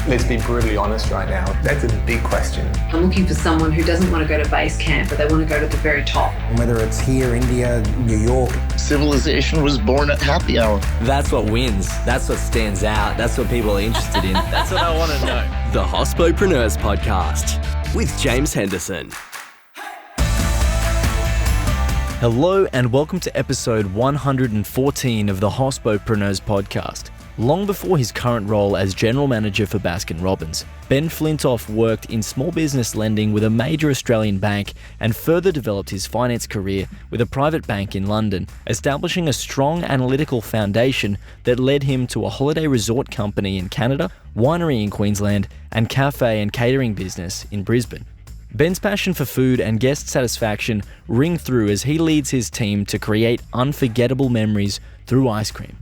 Let's be brutally honest right now. That's a big question. I'm looking for someone who doesn't want to go to base camp, but they want to go to the very top. Whether it's here, India, New York. Civilization was born at happy hour. That's what wins. That's what stands out. That's what people are interested in. That's what I want to know. The Hospopreneurs Podcast with James Henderson. Hello and welcome to episode 114 of the Hospopreneurs Podcast. Long before his current role as general manager for Baskin-Robbins, Ben Flintoff worked in small business lending with a major Australian bank and further developed his finance career with a private bank in London, establishing a strong analytical foundation that led him to a holiday resort company in Canada, winery in Queensland, and cafe and catering business in Brisbane. Ben's passion for food and guest satisfaction ring through as he leads his team to create unforgettable memories through ice cream.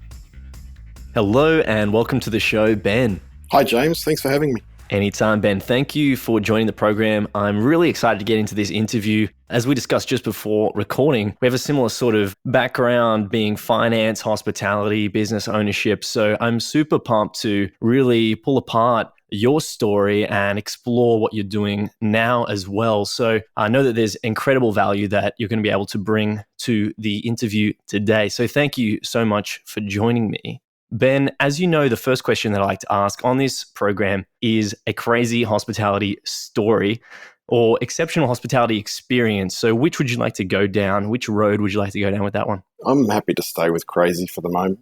Hello and welcome to the show, Ben. Hi, James. Thanks for having me. Anytime, Ben. Thank you for joining the program. I'm really excited to get into this interview. As we discussed just before recording, we have a similar sort of background being finance, hospitality, business ownership. So I'm super pumped to really pull apart your story and explore what you're doing now as well. So I know that there's incredible value that you're going to be able to bring to the interview today. So thank you so much for joining me. Ben, as you know, the first question that I like to ask on this program is a crazy hospitality story or exceptional hospitality experience. So which would you like to go down? Which road would you like to go down with that one? I'm happy to stay with crazy for the moment.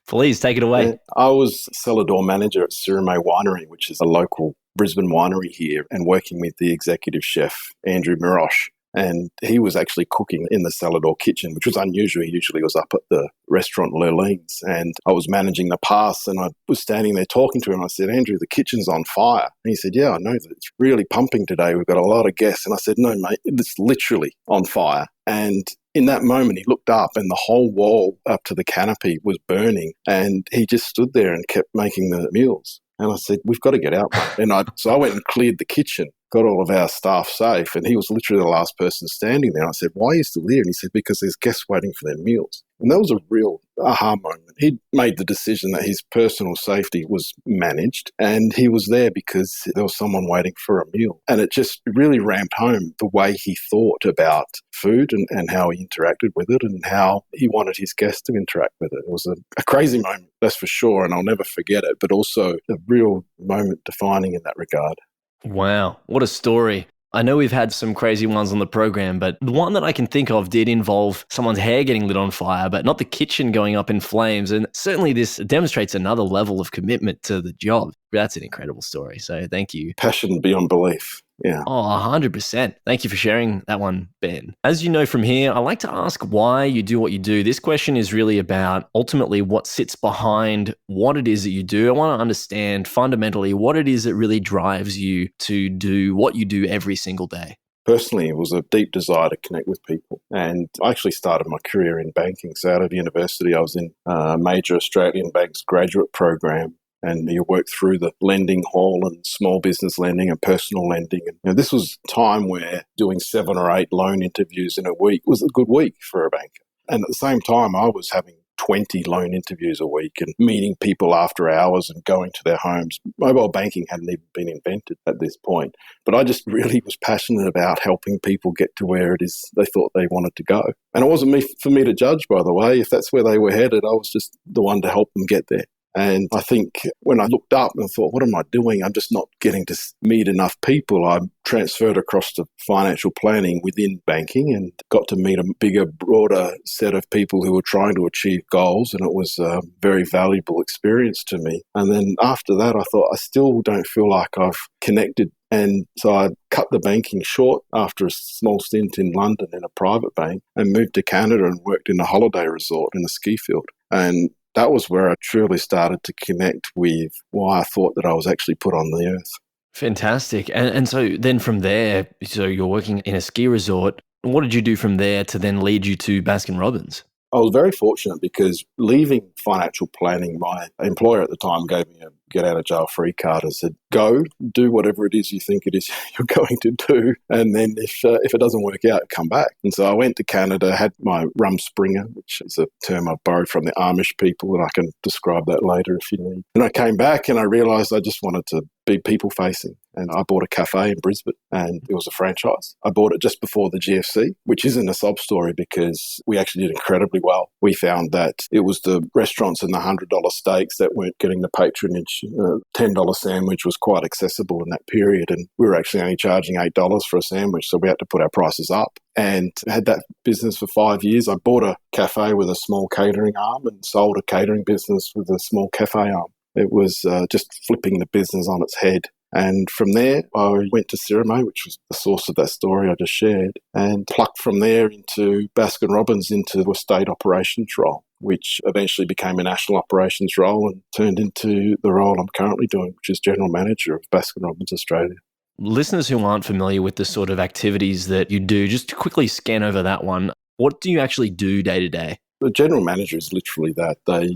Please take it away. Yeah, I was cellar door manager at Surrey Winery, which is a local Brisbane winery here, and working with the executive chef, Andrew Mirosh. And he was actually cooking in the cellar door kitchen, which was unusual. He usually was up at the restaurant Lurleen's. And I was managing the pass and I was standing there talking to him. I said, Andrew, the kitchen's on fire. And he said, yeah, I know that it's really pumping today. We've got a lot of guests. And I said, no, mate, it's literally on fire. And in that moment, he looked up and the whole wall up to the canopy was burning. And he just stood there and kept making the meals. And I said, we've got to get out, mate. And so I went and cleared the kitchen, got all of our staff safe, and he was literally the last person standing there. I said, why are you still here? And he said, because there's guests waiting for their meals. And that was a real aha moment. He made the decision that his personal safety was managed, and he was there because there was someone waiting for a meal. And it just really ramped home the way he thought about food and how he interacted with it and how he wanted his guests to interact with it. It was a crazy moment, that's for sure, and I'll never forget it, but also a real moment defining in that regard. Wow, what a story. I know we've had some crazy ones on the program, but the one that I can think of did involve someone's hair getting lit on fire, but not the kitchen going up in flames. And certainly this demonstrates another level of commitment to the job. That's an incredible story. So thank you. Passion beyond belief. Yeah. Oh, 100%. Thank you for sharing that one, Ben. As you know from here, I like to ask why you do what you do. This question is really about ultimately what sits behind what it is that you do. I want to understand fundamentally what it is that really drives you to do what you do every single day. Personally, it was a deep desire to connect with people. And I actually started my career in banking. So out of university, I was in a major Australian bank's graduate program. And you work through the lending hall and small business lending and personal lending. And this was a time where doing 7 or 8 loan interviews in a week was a good week for a banker. And at the same time, I was having 20 loan interviews a week and meeting people after hours and going to their homes. Mobile banking hadn't even been invented at this point. But I just really was passionate about helping people get to where it is they thought they wanted to go. And it wasn't for me to judge, by the way. If that's where they were headed, I was just the one to help them get there. And I think when I looked up and thought, what am I doing? I'm just not getting to meet enough people. I transferred across to financial planning within banking and got to meet a bigger, broader set of people who were trying to achieve goals. And it was a very valuable experience to me. And then after that, I thought, I still don't feel like I've connected. And so I cut the banking short after a small stint in London in a private bank and moved to Canada and worked in a holiday resort in a ski field. And that was where I truly started to connect with why I thought that I was actually put on the earth. Fantastic. And so then from there, so you're working in a ski resort. What did you do from there to then lead you to Baskin-Robbins? I was very fortunate because leaving financial planning, my employer at the time gave me a get out of jail free card and said, go do whatever it is you think it is you're going to do. And then if it doesn't work out, come back. And so I went to Canada, had my rum springer, which is a term I borrowed from the Amish people, and I can describe that later if you need. And I came back and I realised I just wanted to be people facing. And I bought a cafe in Brisbane and it was a franchise. I bought it just before the GFC, which isn't a sob story because we actually did incredibly well. We found that it was the restaurants and the $100 steaks that weren't getting the patronage. $10 sandwich was quite accessible in that period. And we were actually only charging $8 for a sandwich. So we had to put our prices up. And had that business for 5 years. I bought a cafe with a small catering arm and sold a catering business with a small cafe arm. It was just flipping the business on its head. And from there, I went to Cirame, which was the source of that story I just shared, and plucked from there into Baskin-Robbins into a state operations role, which eventually became a national operations role and turned into the role I'm currently doing, which is General Manager of Baskin-Robbins Australia. Listeners who aren't familiar with the sort of activities that you do, just to quickly scan over that one, what do you actually do day to day? The general manager is literally that. They're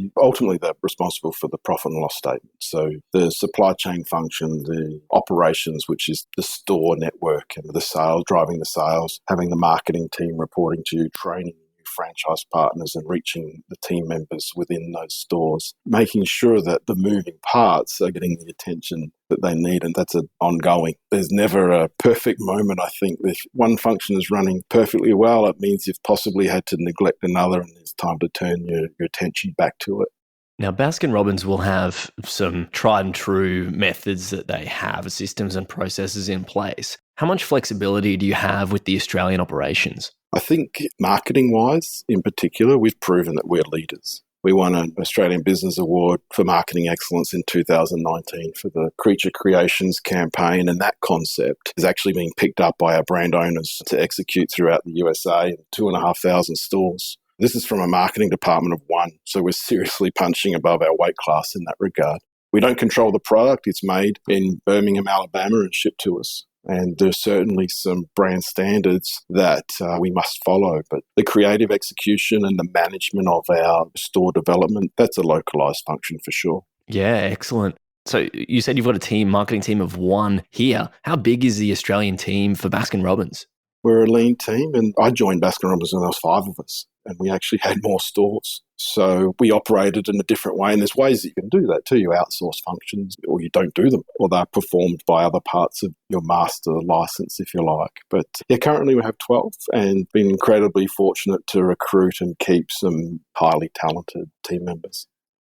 responsible for the profit and loss statement. So the supply chain function, the operations, which is the store network and the sales, driving the sales, having the marketing team reporting to you, training new franchise partners and reaching the team members within those stores, making sure that the moving parts are getting the attention that they need, and that's ongoing. There's never a perfect moment, I think. If one function is running perfectly well, it means you've possibly had to neglect another and it's time to turn your attention back to it. Now, Baskin-Robbins will have some tried and true methods that they have, systems and processes in place. How much flexibility do you have with the Australian operations? I think marketing-wise, in particular, we've proven that we're leaders. We won an Australian Business Award for Marketing Excellence in 2019 for the Creature Creations campaign, and that concept is actually being picked up by our brand owners to execute throughout the USA in 2,500 stores. This is from a marketing department of one, so we're seriously punching above our weight class in that regard. We don't control the product. It's made in Birmingham, Alabama and shipped to us. And there's certainly some brand standards that we must follow. But the creative execution and the management of our store development, that's a localised function for sure. Yeah, excellent. So you said you've got a marketing team of one here. How big is the Australian team for Baskin-Robbins? We're a lean team, and I joined Baskin-Robbins when there was 5 of us, and we actually had more stores. So we operated in a different way, and there's ways that you can do that too. You outsource functions, or you don't do them, or they're performed by other parts of your master license, if you like. But yeah, currently we have 12, and been incredibly fortunate to recruit and keep some highly talented team members.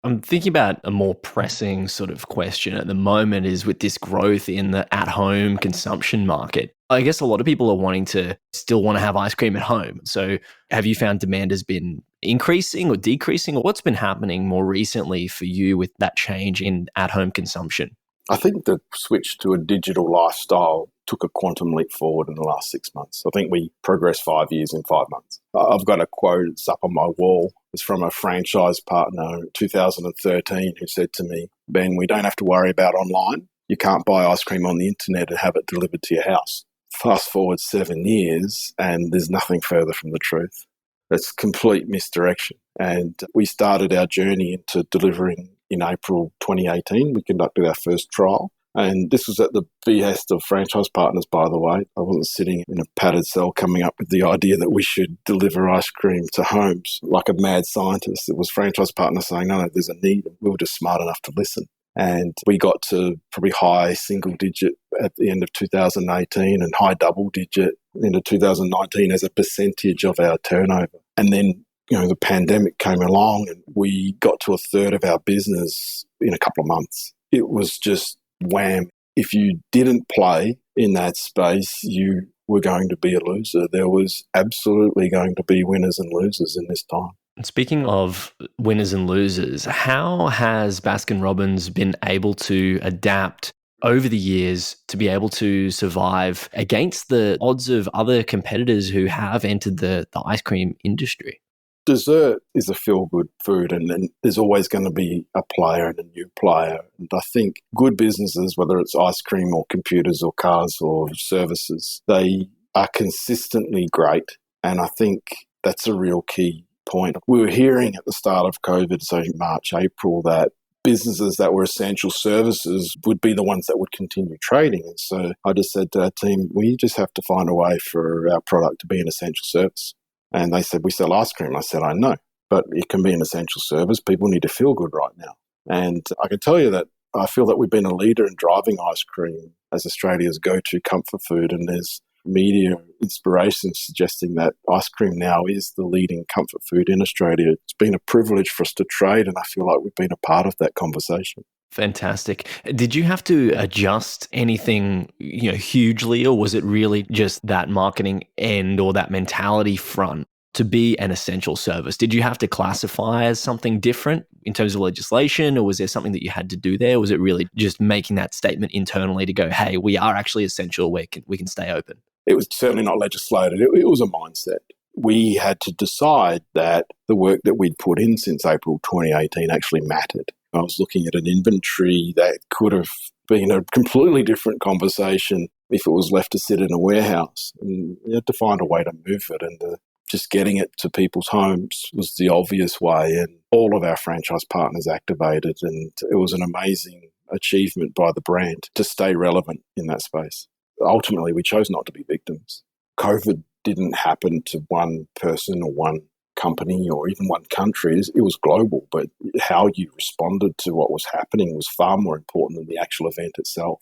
I'm thinking about a more pressing sort of question at the moment is with this growth in the at-home consumption market. I guess a lot of people are still want to have ice cream at home. So have you found demand has been increasing or decreasing, or what's been happening more recently for you with that change in at-home consumption? I think the switch to a digital lifestyle took a quantum leap forward in the last 6 months. I think we progressed 5 years in 5 months. I've got a quote, it's up on my wall. It's from a franchise partner in 2013 who said to me, Ben, we don't have to worry about online. You can't buy ice cream on the internet and have it delivered to your house. Fast forward 7 years and there's nothing further from the truth. It's complete misdirection. And we started our journey into delivering in April 2018. We conducted our first trial. And this was at the behest of franchise partners, by the way. I wasn't sitting in a padded cell coming up with the idea that we should deliver ice cream to homes like a mad scientist. It was franchise partners saying, no, there's a need. We were just smart enough to listen. And we got to probably high single digit at the end of 2018 and high double digit into 2019 as a percentage of our turnover. And then, the pandemic came along and we got to a third of our business in a couple of months. It was just wham. If you didn't play in that space, you were going to be a loser. There was absolutely going to be winners and losers in this time. Speaking of winners and losers, how has Baskin-Robbins been able to adapt over the years to be able to survive against the odds of other competitors who have entered the ice cream industry? Dessert is a feel-good food, and then there's always going to be a player and a new player. And I think good businesses, whether it's ice cream or computers or cars or services, they are consistently great. And I think that's a real key. point. We were hearing at the start of COVID, so March, April, that businesses that were essential services would be the ones that would continue trading. And so I just said to our team, we just have to find a way for our product to be an essential service. And they said, we sell ice cream. I said, I know, but it can be an essential service. People need to feel good right now. And I can tell you that I feel that we've been a leader in driving ice cream as Australia's go-to comfort food. And there's media inspiration suggesting that ice cream now is the leading comfort food in Australia. It's been a privilege for us to trade, and I feel like we've been a part of that conversation. Fantastic. Did you have to adjust anything, hugely, or was it really just that marketing end or that mentality front to be an essential service? Did you have to classify as something different in terms of legislation, or was there something that you had to do there? Or was it really just making that statement internally to go, hey, we are actually essential, we can stay open? It was certainly not legislated. It was a mindset. We had to decide that the work that we'd put in since April 2018 actually mattered. I was looking at an inventory that could have been a completely different conversation if it was left to sit in a warehouse. And you had to find a way to move it, and just getting it to people's homes was the obvious way. And all of our franchise partners activated, and it was an amazing achievement by the brand to stay relevant in that space. Ultimately, we chose not to be victims. COVID didn't happen to one person or one company or even one country. It was global, but how you responded to what was happening was far more important than the actual event itself.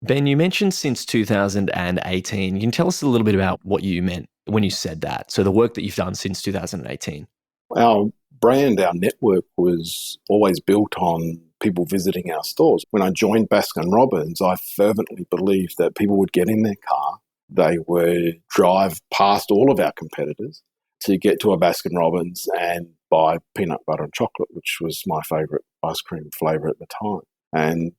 Ben, you mentioned since 2018. You can tell us a little bit about what you meant when you said that. So the work that you've done since 2018. Our brand, our network was always built on people visiting our stores. When I joined Baskin-Robbins, I fervently believed that people would get in their car, they would drive past all of our competitors to get to a Baskin-Robbins and buy peanut butter and chocolate, which was my favourite ice cream flavour at the time. And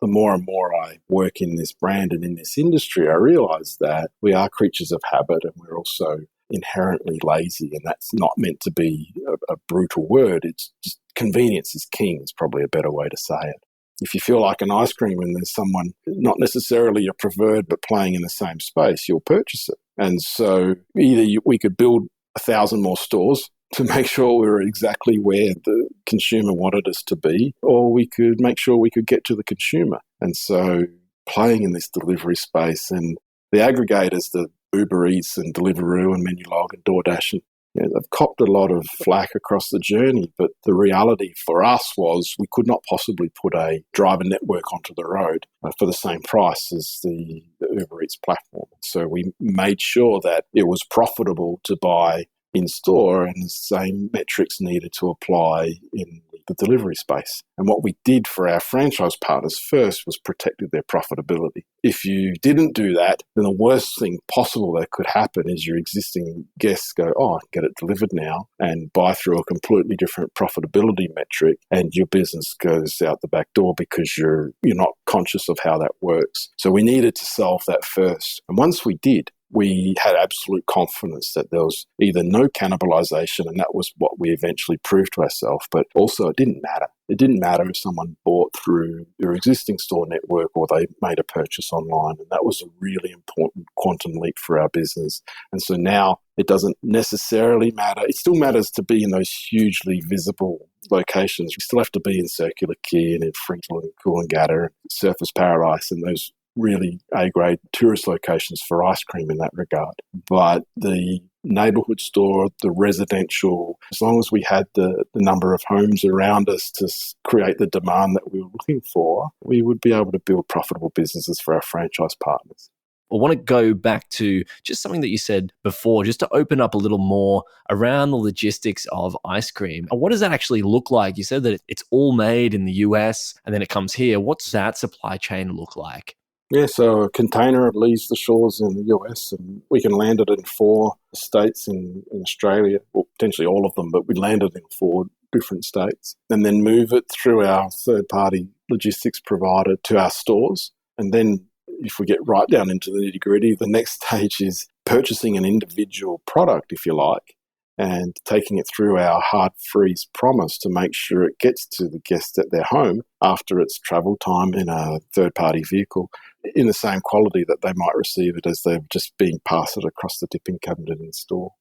the more and more I work in this brand and in this industry, I realise that we are creatures of habit, and we're also inherently lazy, and that's not meant to be a brutal word. It's just convenience is king is probably a better way to say it. If you feel like an ice cream and there's someone not necessarily your preferred but playing in the same space, you'll purchase it. And so either we could build 1,000 more stores to make sure we were exactly where the consumer wanted us to be, or we could make sure we could get to the consumer. And so playing in this delivery space, and the aggregators, the Uber Eats and Deliveroo and Menulog and DoorDash, and they've copped a lot of flack across the journey, but the reality for us was we could not possibly put a driver network onto the road for the same price as the Uber Eats platform. So we made sure that it was profitable to buy in-store, and the same metrics needed to apply in the delivery space. And what we did for our franchise partners first was protected their profitability. If you didn't do that, then the worst thing possible that could happen is your existing guests go, oh, I can get it delivered now, and buy through a completely different profitability metric, and your business goes out the back door because you're not conscious of how that works. So we needed to solve that first. And once we did, we had absolute confidence that there was either no cannibalization, and that was what we eventually proved to ourselves, but also it didn't matter. It didn't matter if someone bought through their existing store network or they made a purchase online, and that was a really important quantum leap for our business. And so now it doesn't necessarily matter. It still matters to be in those hugely visible locations. We still have to be in Circular Quay and in Fremantle and Coolangatta and Surfers Paradise and those really A-grade tourist locations for ice cream in that regard. But the neighbourhood store, the residential, as long as we had the number of homes around us to create the demand that we were looking for, we would be able to build profitable businesses for our franchise partners. I want to go back to just something that you said before, just to open up a little more around the logistics of ice cream. What does that actually look like? You said that it's all made in the US and then it comes here. What's that supply chain look like? Yeah, so a container leaves the shores in the US and we can land it in 4 states in Australia, or potentially all of them, but we land it in 4 different states, and then move it through our third-party logistics provider to our stores. And then if we get right down into the nitty-gritty, the next stage is purchasing an individual product, if you like, and taking it through our hard freeze promise to make sure it gets to the guest at their home after its travel time in a third-party vehicle in the same quality that they might receive it as they're just being passed it across the dipping cabinet in store.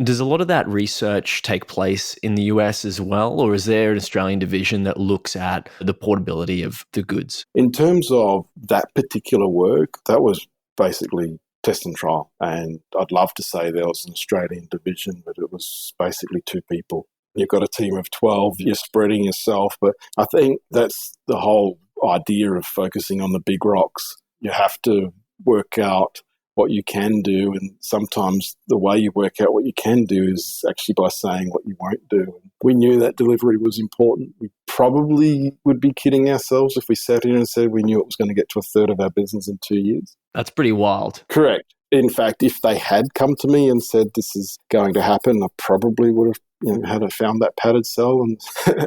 Does a lot of that research take place in the US as well, or is there an Australian division that looks at the portability of the goods? In terms of that particular work, that was basically test and trial. And I'd love to say there was an Australian division, but it was basically two people. You've got a team of 12, you're spreading yourself. But I think that's the whole idea of focusing on the big rocks. You have to work out what you can do, and sometimes the way you work out what you can do is actually by saying what you won't do. We knew that delivery was important. We probably would be kidding ourselves if we sat here and said we knew it was going to get to a third of our business in 2 years. That's pretty wild. Correct. In fact, if they had come to me and said this is going to happen, I probably would have had found that padded cell and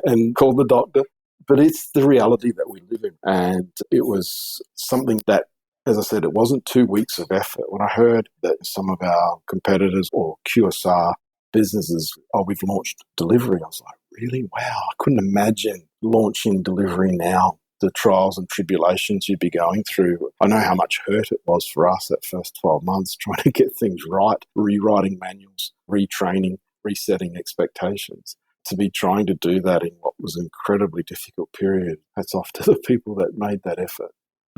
and called the doctor. But it's the reality that we live in. And it was something that, as I said, it wasn't 2 weeks of effort. When I heard that some of our competitors or QSR businesses, we've launched delivery, I was like, really? Wow, I couldn't imagine launching delivery now. The trials and tribulations you'd be going through. I know how much hurt it was for us that first 12 months trying to get things right, rewriting manuals, retraining, resetting expectations. To be trying to do that in what was an incredibly difficult period, hats off to the people that made that effort.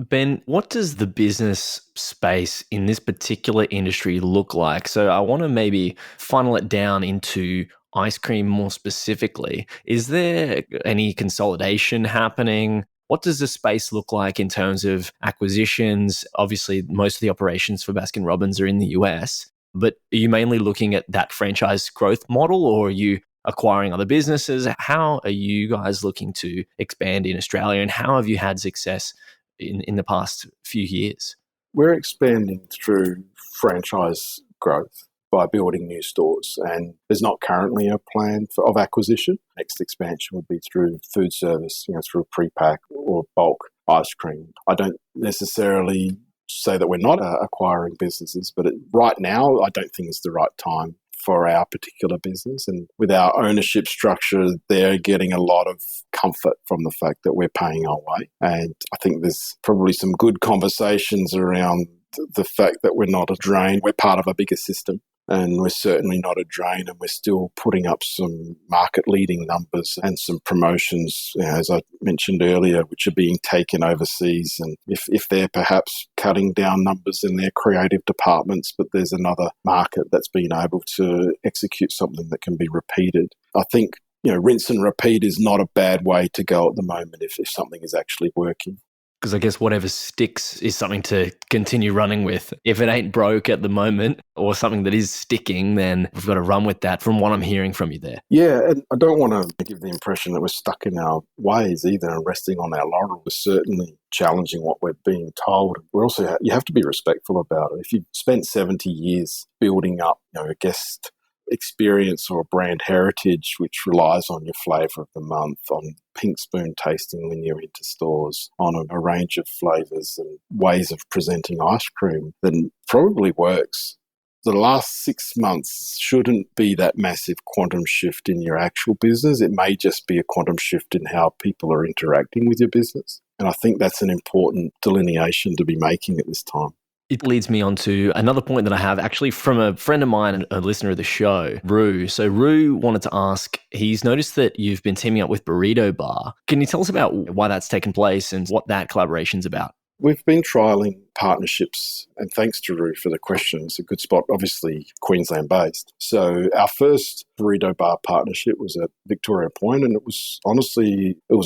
Ben, what does the business space in this particular industry look like? So I want to maybe funnel it down into ice cream more specifically. Is there any consolidation happening? What does the space look like in terms of acquisitions? Obviously, most of the operations for Baskin-Robbins are in the US, but are you mainly looking at that franchise growth model, or are you acquiring other businesses? How are you guys looking to expand in Australia, and how have you had success in the past few years? We're expanding through franchise growth by building new stores, and there's not currently a plan of acquisition. Next expansion would be through food service, through pre-pack or bulk ice cream. I don't necessarily say that we're not acquiring businesses, but right now I don't think it's the right time for our particular business. And with our ownership structure, they're getting a lot of comfort from the fact that we're paying our way. And I think there's probably some good conversations around the fact that we're not a drain. We're part of a bigger system, and we're certainly not a drain, and we're still putting up some market-leading numbers and some promotions, as I mentioned earlier, which are being taken overseas. And if they're perhaps cutting down numbers in their creative departments, but there's another market that's been able to execute something that can be repeated. I think, rinse and repeat is not a bad way to go at the moment if something is actually working. Because I guess whatever sticks is something to continue running with. If it ain't broke at the moment or something that is sticking, then we've got to run with that from what I'm hearing from you there. Yeah, and I don't want to give the impression that we're stuck in our ways either and resting on our laurels. We're certainly challenging what we're being told. We're also, you have to be respectful about it. If you've spent 70 years building up, a guest experience or brand heritage which relies on your flavour of the month, on pink spoon tasting when you're into stores, on a range of flavours and ways of presenting ice cream, then probably works. The last 6 months shouldn't be that massive quantum shift in your actual business. It may just be a quantum shift in how people are interacting with your business. And I think that's an important delineation to be making at this time. It leads me on to another point that I have actually from a friend of mine, a listener of the show, Rue. So Rue wanted to ask, he's noticed that you've been teaming up with Burrito Bar. Can you tell us about why that's taken place and what that collaboration's about? We've been trialling partnerships, and thanks to Rue for the question. It's a good spot, obviously Queensland-based. So our first Burrito Bar partnership was at Victoria Point, and it was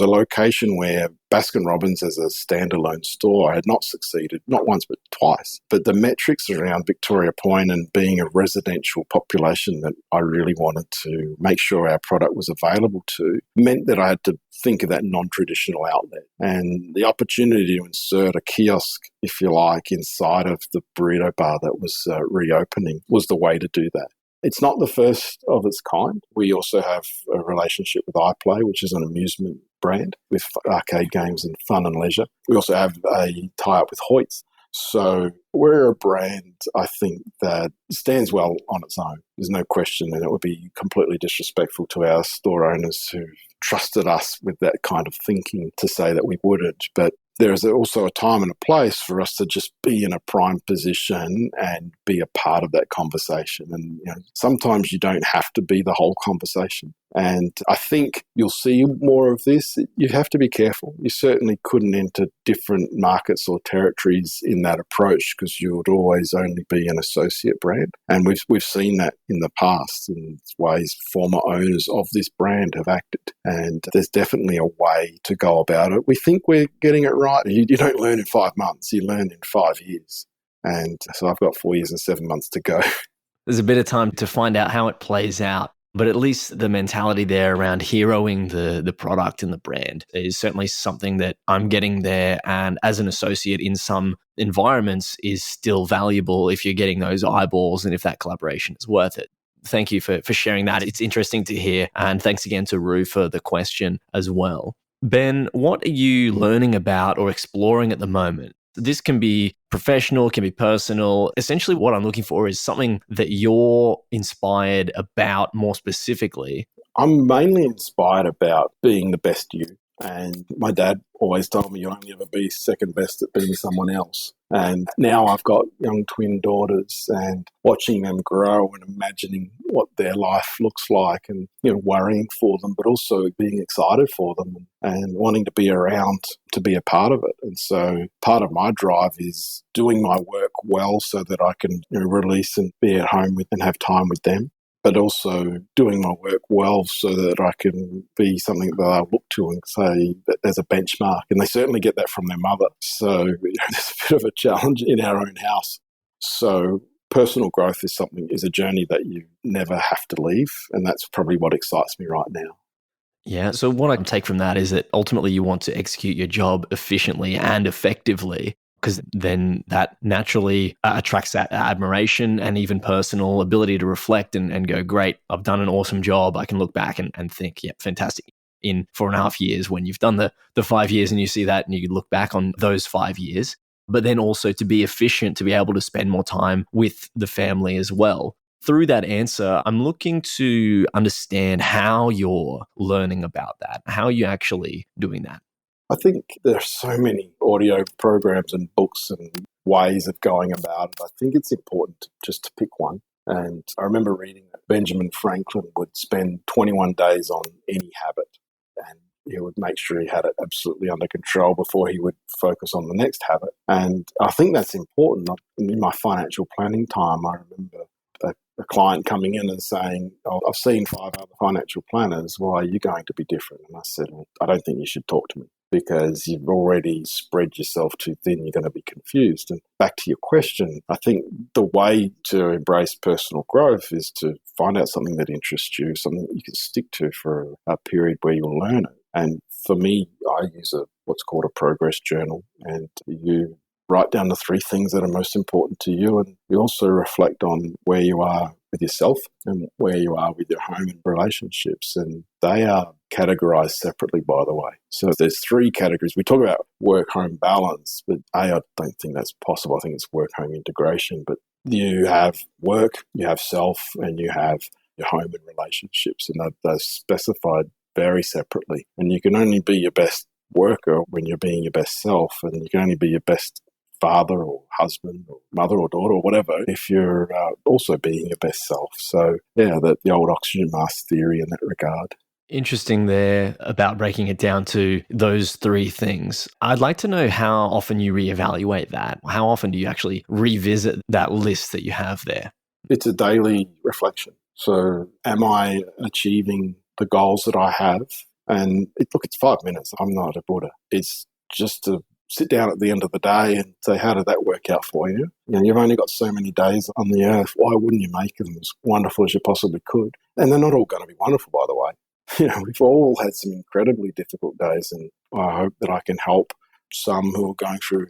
a location where Baskin-Robbins as a standalone store had not succeeded, not once but twice. But the metrics around Victoria Point and being a residential population that I really wanted to make sure our product was available to meant that I had to think of that non-traditional outlet. And the opportunity to insert a kiosk, if you like, inside of the Burrito Bar that was reopening was the way to do that. It's not the first of its kind. We also have a relationship with iPlay, which is an amusement brand with arcade games and fun and leisure. We also have a tie-up with Hoyts. So we're a brand, I think, that stands well on its own. There's no question, and it would be completely disrespectful to our store owners who trusted us with that kind of thinking to say that we wouldn't. But there's also a time and a place for us to just be in a prime position and be a part of that conversation. And sometimes you don't have to be the whole conversation. And I think you'll see more of this. You have to be careful. You certainly couldn't enter different markets or territories in that approach because you would always only be an associate brand. And we've seen that in the past in ways former owners of this brand have acted. And there's definitely a way to go about it. We think we're getting it right. You don't learn in 5 months. You learn in 5 years. And so I've got 4 years and 7 months to go. There's a bit of time to find out how it plays out. But at least the mentality there around heroing the product and the brand is certainly something that I'm getting there. And as an associate in some environments is still valuable if you're getting those eyeballs and if that collaboration is worth it. Thank you for sharing that. It's interesting to hear. And thanks again to Rue for the question as well. Ben, what are you learning about or exploring at the moment? This can be professional, can be personal. Essentially, what I'm looking for is something that you're inspired about more specifically. I'm mainly inspired about being the best you. And my dad always told me you only ever be second best at being someone else. And now I've got young twin daughters and watching them grow and imagining what their life looks like and, worrying for them, but also being excited for them and wanting to be around to be a part of it. And so part of my drive is doing my work well so that I can release and be at home with and have time with them, but also doing my work well so that I can be something that I look to and say that there's a benchmark. And they certainly get that from their mother. So there's a bit of a challenge in our own house. So personal growth is a journey that you never have to leave. And that's probably what excites me right now. Yeah. So what I can take from that is that ultimately you want to execute your job efficiently and effectively, because then that naturally attracts that admiration and even personal ability to reflect and go, great, I've done an awesome job. I can look back and think, yeah, fantastic. In 4.5 years, when you've done the 5 years and you see that and you look back on those 5 years, but then also to be efficient, to be able to spend more time with the family as well. Through that answer, I'm looking to understand how you're learning about that. How are you actually doing that? I think there are so many audio programs and books and ways of going about it. I think it's important just to pick one. And I remember reading that Benjamin Franklin would spend 21 days on any habit, and he would make sure he had it absolutely under control before he would focus on the next habit. And I think that's important. In my financial planning time, I remember a client coming in and saying, I've seen 5 other financial planners. Why are you going to be different? And I said, well, I don't think you should talk to me, because you've already spread yourself too thin. You're going to be confused. And back to your question, I think the way to embrace personal growth is to find out something that interests you, something that you can stick to for a period where you'll learn it. And for me, I use what's called a progress journal, and you write down the 3 things that are most important to you, and you also reflect on where you are with yourself and where you are with your home and relationships. And they are categorized separately, by the way. So there's 3 categories. We talk about work-home balance, but I don't think that's possible. I think it's work-home integration. But you have work, you have self, and you have your home and relationships, and they're specified very separately. And you can only be your best worker when you're being your best self, and you can only be your best father or husband or mother or daughter or whatever if you're also being your best self. So yeah, the old oxygen mask theory in that regard. Interesting there about breaking it down to those 3 things. I'd like to know how often you reevaluate that. How often do you actually revisit that list that you have there? It's a daily reflection. So am I achieving the goals that I have? And it's 5 minutes. I'm not a Buddha. It's just to sit down at the end of the day and say, how did that work out for you? You've only got so many days on the earth. Why wouldn't you make them as wonderful as you possibly could? And they're not all going to be wonderful, by the way. We've all had some incredibly difficult days, and I hope that I can help some who are going through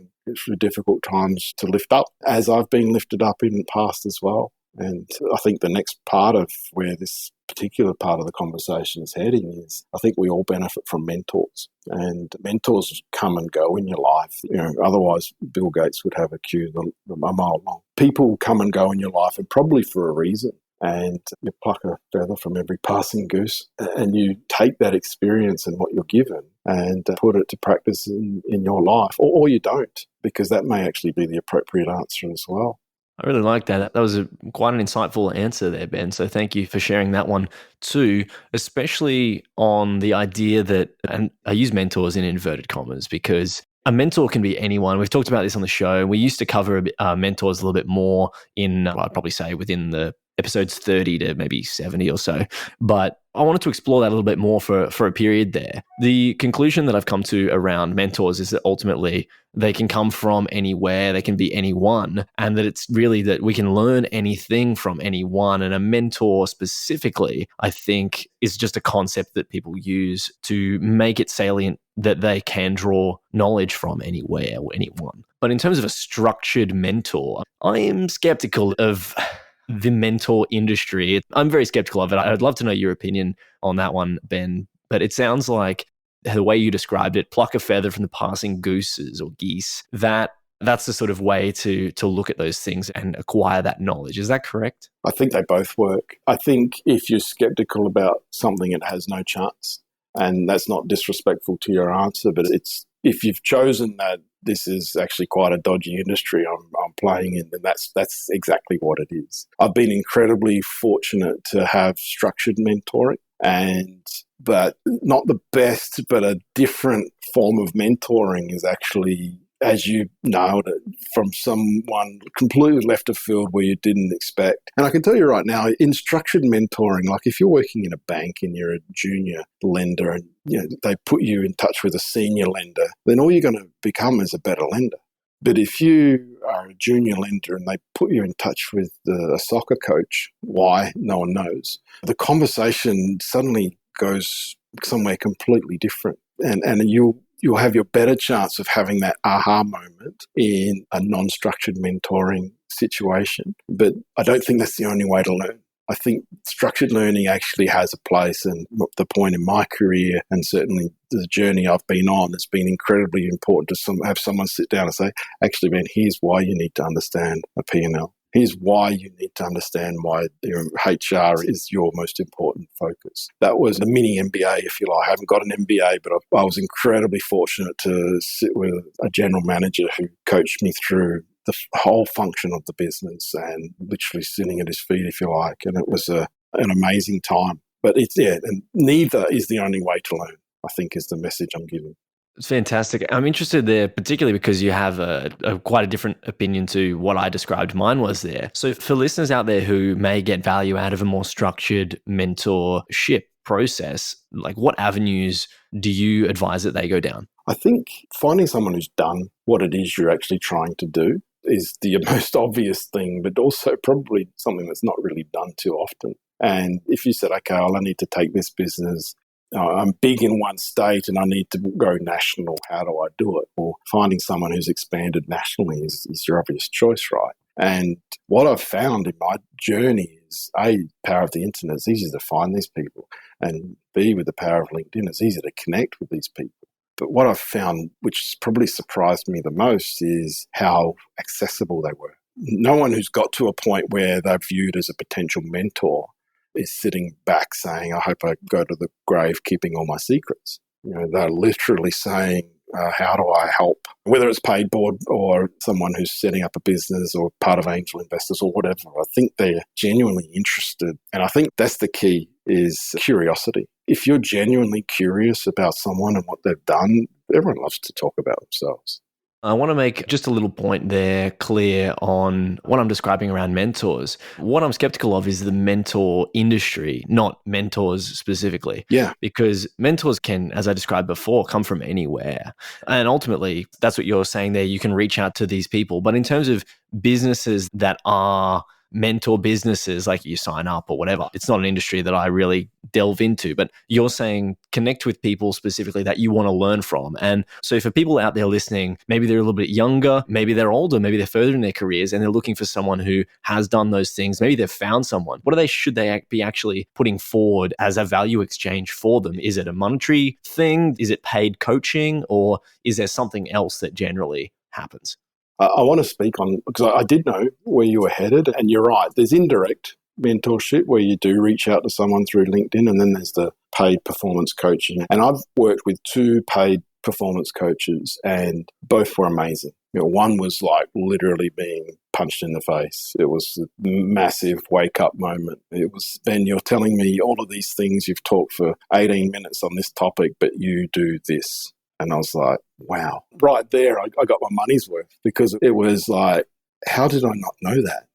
difficult times to lift up, as I've been lifted up in the past as well. And I think the next part of where this particular part of the conversation is heading is, I think we all benefit from mentors, and mentors come and go in your life. Otherwise Bill Gates would have a queue a mile long. People come and go in your life, and probably for a reason. and you pluck a feather from every passing goose, and you take that experience and what you're given and put it to practice in your life, or you don't, because that may actually be the appropriate answer as well. I really like that. That was quite an insightful answer there, Ben. So thank you for sharing that one too, especially on the idea that, and I use mentors in inverted commas because a mentor can be anyone. We've talked about this on the show. We used to cover mentors a little bit more in, I'd probably say within the episodes 30 to maybe 70 or so. But I wanted to explore that a little bit more for a period there. The conclusion that I've come to around mentors is that ultimately they can come from anywhere, they can be anyone, and that it's really that we can learn anything from anyone. And a mentor specifically, I think, is just a concept that people use to make it salient that they can draw knowledge from anywhere or anyone. But in terms of a structured mentor, I am skeptical of the mentor industry. I'm very skeptical of it. I'd love to know your opinion on that one, Ben. But it sounds like the way you described it, pluck a feather from the passing gooses or geese, that's the sort of way to look at those things and acquire that knowledge. Is that correct? I think they both work. I think if you're skeptical about something, it has no chance. And that's not disrespectful to your answer, but it's if you've chosen that this is actually quite a dodgy industry I'm playing in, then that's exactly what it is. I've been incredibly fortunate to have structured mentoring, but not the best, but a different form of mentoring is actually, as you nailed it, from someone completely left of field where you didn't expect. And I can tell you right now, in structured mentoring, like if you're working in a bank and you're a junior lender and they put you in touch with a senior lender, then all you're going to become is a better lender. But if you are a junior lender and they put you in touch with a soccer coach, why? No one knows. The conversation suddenly goes somewhere completely different. And you'll have your better chance of having that aha moment in a non-structured mentoring situation. But I don't think that's the only way to learn. I think structured learning actually has a place, and the point in my career and certainly the journey I've been on, it's been incredibly important to have someone sit down and say, actually, man, here's why you need to understand a P&L. Here's why you need to understand why your HR is your most important focus. That was a mini MBA, if you like. I haven't got an MBA, but I was incredibly fortunate to sit with a general manager who coached me through the whole function of the business and literally sitting at his feet, if you like. And it was an amazing time. But and neither is the only way to learn, I think, is the message I'm giving. It's fantastic. I'm interested there, particularly because you have quite a different opinion to what I described mine was there. So for listeners out there who may get value out of a more structured mentorship process, like what avenues do you advise that they go down? I think finding someone who's done what it is you're actually trying to do is the most obvious thing, but also probably something that's not really done too often. And if you said, okay, well, I need to take this business, I'm big in one state and I need to go national, how do I do it? Or finding someone who's expanded nationally is your obvious choice, right? And what I've found in my journey is, A, power of the internet, it's easy to find these people, and B, with the power of LinkedIn, it's easy to connect with these people. But what I've found, which probably surprised me the most, is how accessible they were. No one who's got to a point where they're viewed as a potential mentor is sitting back saying, I hope I go to the grave keeping all my secrets. They're literally saying, how do I help? Whether it's paid board or someone who's setting up a business or part of angel investors or whatever, I think they're genuinely interested. And I think that's the key, is curiosity. If you're genuinely curious about someone and what they've done, everyone loves to talk about themselves. I want to make just a little point there clear on what I'm describing around mentors. What I'm skeptical of is the mentor industry, not mentors specifically. Yeah. Because mentors can, as I described before, come from anywhere. And ultimately, that's what you're saying there. You can reach out to these people. But in terms of businesses that are mentor businesses, like you sign up or whatever, it's not an industry that I really delve into, but you're saying connect with people specifically that you want to learn from. And so for people out there listening, maybe they're a little bit younger, maybe they're older, maybe they're further in their careers and they're looking for someone who has done those things. Maybe they've found someone. Should they be actually putting forward as a value exchange for them? Is it a monetary thing? Is it paid coaching? Or is there something else that generally happens? I want to speak on, because I did know where you were headed, and you're right, there's indirect mentorship where you do reach out to someone through LinkedIn, and then there's the paid performance coaching. And I've worked with 2 paid performance coaches, and both were amazing. One was like literally being punched in the face. It was a massive wake-up moment. It was, Ben, you're telling me all of these things, you've talked for 18 minutes on this topic, but you do this. And I was like, wow. Right there, I got my money's worth, because it was like, how did I not know that?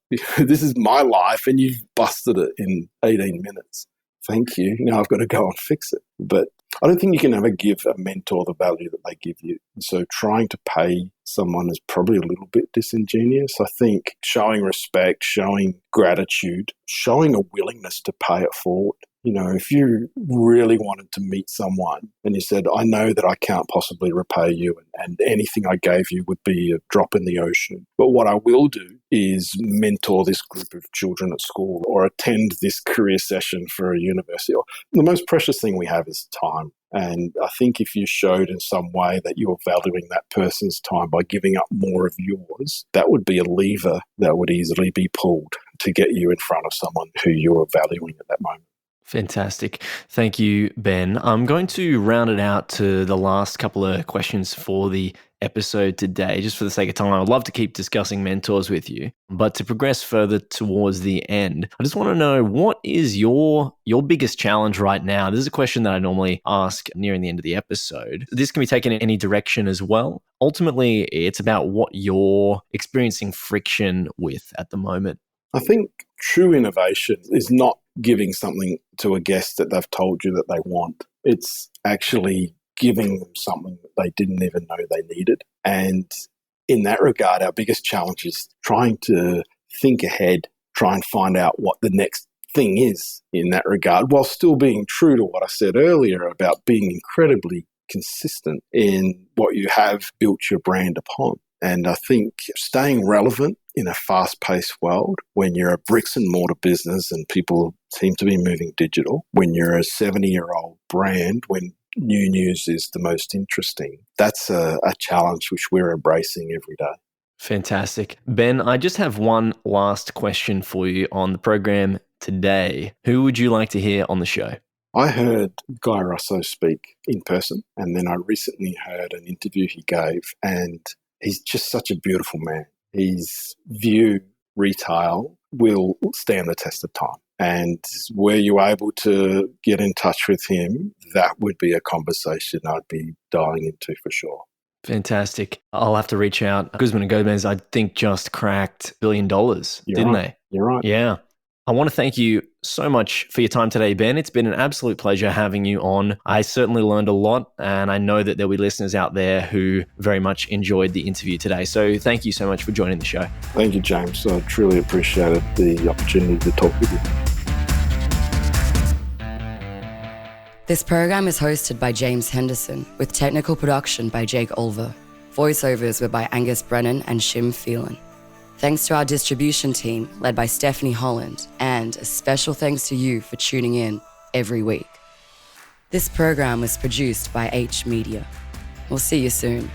This is my life, and you've busted it in 18 minutes. Thank you. Now I've got to go and fix it. But I don't think you can ever give a mentor the value that they give you. And so trying to pay someone is probably a little bit disingenuous. I think showing respect, showing gratitude, showing a willingness to pay it forward. If you really wanted to meet someone and you said, I know that I can't possibly repay you, and anything I gave you would be a drop in the ocean, but what I will do is mentor this group of children at school, or attend this career session for a university. The most precious thing we have is time. And I think if you showed in some way that you're valuing that person's time by giving up more of yours, that would be a lever that would easily be pulled to get you in front of someone who you're valuing at that moment. Fantastic. Thank you, Ben. I'm going to round it out to the last couple of questions for the episode today, just for the sake of time. I would love to keep discussing mentors with you, but to progress further towards the end, I just want to know, what is your biggest challenge right now? This is a question that I normally ask nearing the end of the episode. This can be taken in any direction as well. Ultimately, it's about what you're experiencing friction with at the moment. I think true innovation is not giving something to a guest that they've told you that they want. It's actually giving them something that they didn't even know they needed. And in that regard, our biggest challenge is trying to think ahead, try and find out what the next thing is in that regard, while still being true to what I said earlier about being incredibly consistent in what you have built your brand upon. And I think staying relevant in a fast-paced world, when you're a bricks and mortar business and people seem to be moving digital, when you're a 70-year-old brand, when new news is the most interesting, that's a challenge which we're embracing every day. Fantastic. Ben, I just have one last question for you on the program today. Who would you like to hear on the show? I heard Guy Russo speak in person, and then I recently heard an interview he gave, and he's just such a beautiful man. His view, retail, will stand the test of time. And were you able to get in touch with him, that would be a conversation I'd be dialing into for sure. Fantastic. I'll have to reach out. Guzman & Gomez, I think, just cracked $1 billion, didn't they? You're right. Yeah. I want to thank you so much for your time today, Ben. It's been an absolute pleasure having you on. I certainly learned a lot, and I know that there'll be listeners out there who very much enjoyed the interview today. So thank you so much for joining the show. Thank you, James. I truly appreciated the opportunity to talk with you. This program is hosted by James Henderson, with technical production by Jake Olver. Voiceovers were by Angus Brennan and Shim Phelan. Thanks to our distribution team, led by Stephanie Holland, and a special thanks to you for tuning in every week. This program was produced by H Media. We'll see you soon.